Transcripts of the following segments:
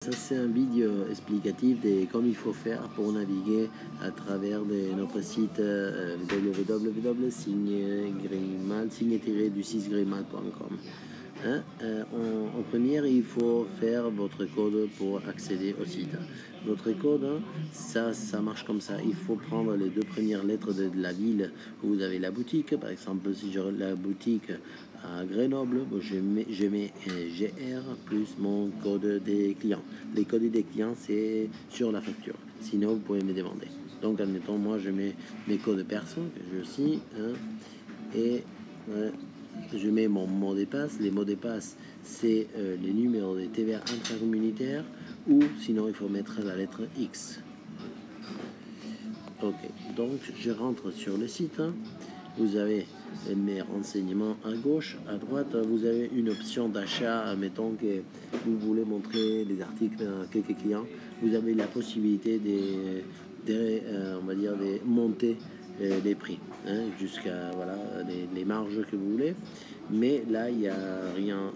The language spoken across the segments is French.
Ça c'est un vidéo explicatif de comment il faut faire pour naviguer à travers notre site www.signe-du6grimal.com. En première, il faut faire votre code pour accéder au site. Votre code, ça marche comme ça. Il faut prendre les deux premières lettres de la ville où vous avez la boutique. Par exemple, si j'ai la boutique à Grenoble, je mets GR plus mon code des clients. Les codes des clients, c'est sur la facture. Sinon, vous pouvez me demander. Donc, admettons, moi, je mets mes codes perso que je aussi. Et je mets mon mot de passe. Les mots de passe, c'est les numéros de TVA intracommunautaires, ou sinon il faut mettre la lettre X. Ok, donc je rentre sur le site. Vous avez mes renseignements à gauche. À droite, vous avez une option d'achat. Mettons que vous voulez montrer les articles à quelques clients. Vous avez la possibilité on va dire, de monter les prix, jusqu'à voilà, les marges que vous voulez. Mais là, il n'y a rien,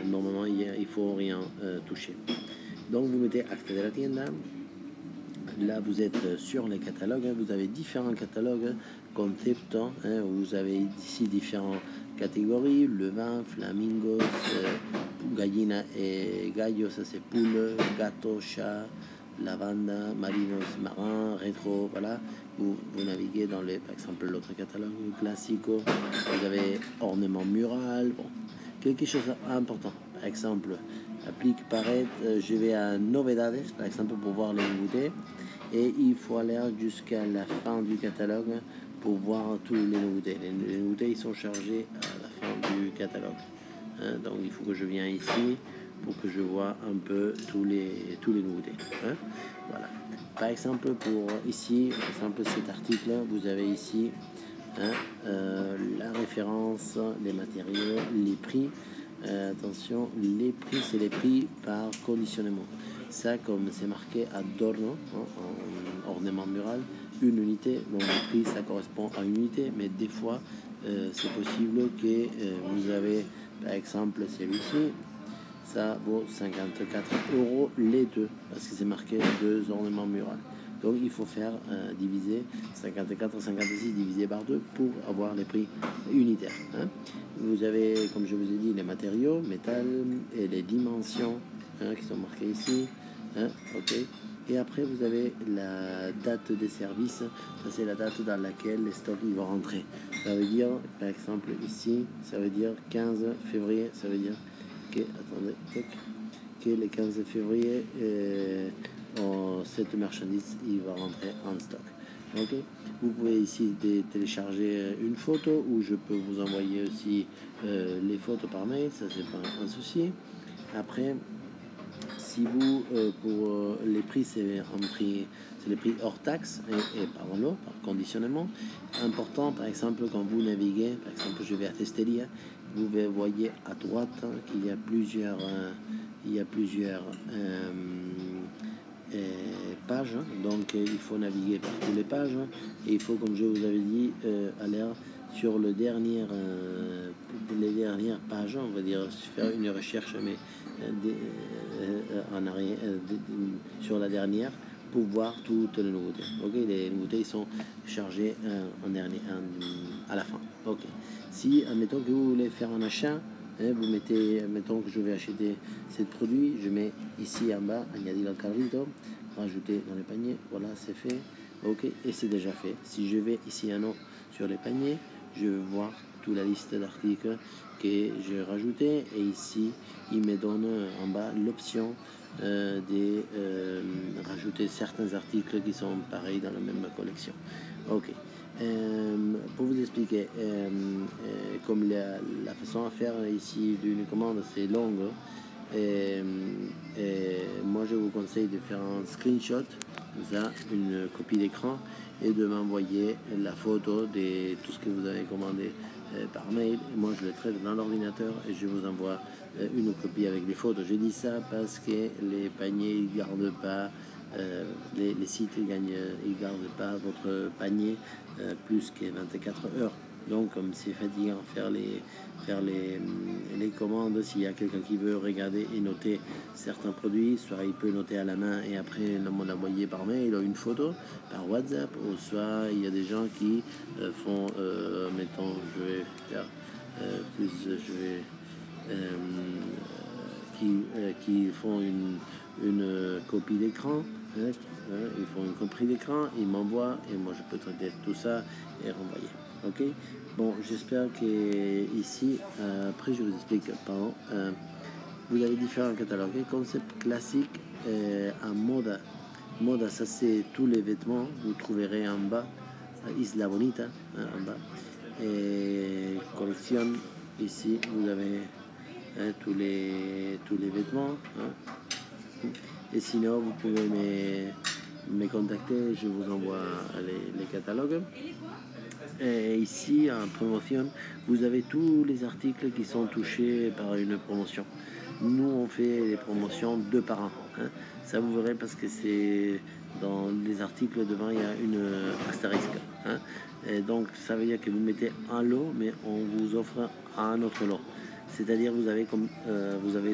normalement, il ne faut rien toucher. Donc, vous mettez acte de la tienda. Là, vous êtes sur les catalogues. Vous avez différents catalogues, concept. Vous avez ici différentes catégories: le vin, flamingos, gallina et gallo, ça c'est poule, gâteau, chat, lavanda, marinos, marin, rétro. Voilà, vous naviguez dans par exemple, l'autre catalogue classico. Vous avez ornement mural. Bon, quelque chose d'important. Par exemple, applique paraître, je vais à novedades, par exemple, pour voir les nouveautés. Et il faut aller jusqu'à la fin du catalogue pour voir tous les nouveautés. Les nouveautés, ils sont chargés à la fin du catalogue. Donc il faut que je vienne ici pour que je vois un peu tous les nouveautés. Voilà. Par exemple, pour ici, par exemple, cet article, vous avez ici la référence, les matériaux, les prix. Attention, les prix, c'est les prix par conditionnement. Ça, comme c'est marqué Adorno, en ornement mural, une unité, donc le prix, ça correspond à une unité, mais des fois, c'est possible que vous avez, par exemple, celui-ci, ça vaut 54 € les deux, parce que c'est marqué deux ornements muraux. Donc il faut faire diviser 54 56 divisé par 2 pour avoir les prix unitaires. Vous avez, comme je vous ai dit, les matériaux, métal et les dimensions qui sont marquées ici. Ok. Et après, vous avez la date des services. Ça, c'est la date dans laquelle les stocks vont rentrer. Ça veut dire, par exemple, ici, ça veut dire 15 février. Ça veut dire que, attendez, que le 15 février, cette marchandise, il va rentrer en stock. Ok. Vous pouvez ici télécharger une photo, ou je peux vous envoyer aussi les photos par mail. Ça, c'est pas un souci. Après, si vous, pour les prix, c'est les prix hors taxe et par conditionnement. Important, par exemple, quand vous naviguez, par exemple, je vais à Testeria, vous voyez à droite qu'il y a plusieurs, pages. Donc, il faut naviguer par toutes les pages. Et il faut, comme je vous avais dit, aller sur les dernières pages, on va dire, faire une recherche, mais en arrière, sur la dernière, pour voir toutes les nouveautés. Ok, les nouveautés sont chargées à la fin. Ok. Si, admettons que vous voulez faire un achat, vous mettez, admettons que je vais acheter ce produit, je mets ici en bas, añadir al carrito, rajouter dans les paniers. Voilà, c'est fait. Ok, et c'est déjà fait. Si je vais ici sur les paniers, je vais voir toute la liste d'articles que j'ai rajouté, et ici il me donne en bas l'option de rajouter certains articles qui sont pareils dans la même collection. Ok. Pour vous expliquer, comme la façon à faire ici d'une commande, c'est longue. Et moi je vous conseille de faire un screenshot, ça, une copie d'écran, et de m'envoyer la photo de tout ce que vous avez commandé par mail. Et moi je le traite dans l'ordinateur et je vous envoie une copie avec des photos. Je dis ça parce que les paniers, ils gardent pas, les sites, ils gardent pas votre panier plus que 24 heures. Donc comme c'est fatigant faire les commandes, s'il y a quelqu'un qui veut regarder et noter certains produits, soit il peut noter à la main et après me l'envoyer par mail ou une photo par WhatsApp, ou soit il y a des gens qui font, mettons, je vais faire plus, je vais qui font une copie d'écran, hein, ils font une copie d'écran, ils m'envoient et moi je peux traiter tout ça et renvoyer. Ok. Bon, j'espère que ici, après je vous explique, pardon, vous avez différents catalogues. Concept classique en moda. Moda, ça c'est tous les vêtements, vous trouverez en bas, Isla Bonita, hein, en bas. Et collection, ici vous avez tous les vêtements. Hein. Et sinon, vous pouvez me contacter, je vous envoie les catalogues. Et ici, en promotion, vous avez tous les articles qui sont touchés par une promotion. Nous, on fait les promotions 2 par an. Hein. Ça, vous verrez, parce que c'est dans les articles devant, il y a une astérisque. Hein. Et donc, ça veut dire que vous mettez un lot, mais on vous offre un autre lot. C'est-à-dire vous avez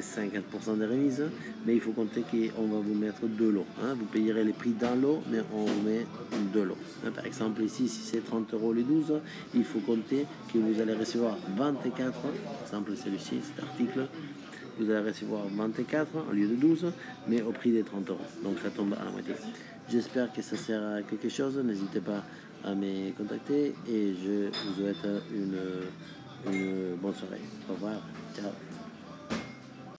50% de remise, mais il faut compter qu'on va vous mettre 2 lots. Hein. Vous payerez les prix d'un lot, mais on vous met 2 lots. Hein. Par exemple, ici, si c'est 30 € les 12, il faut compter que vous allez recevoir 24, par exemple celui-ci, cet article, vous allez recevoir 24 au lieu de 12, mais au prix des 30 €. Donc ça tombe à la moitié. J'espère que ça sert à quelque chose. N'hésitez pas à me contacter et je vous souhaite une bonne soirée. Au revoir. Ciao.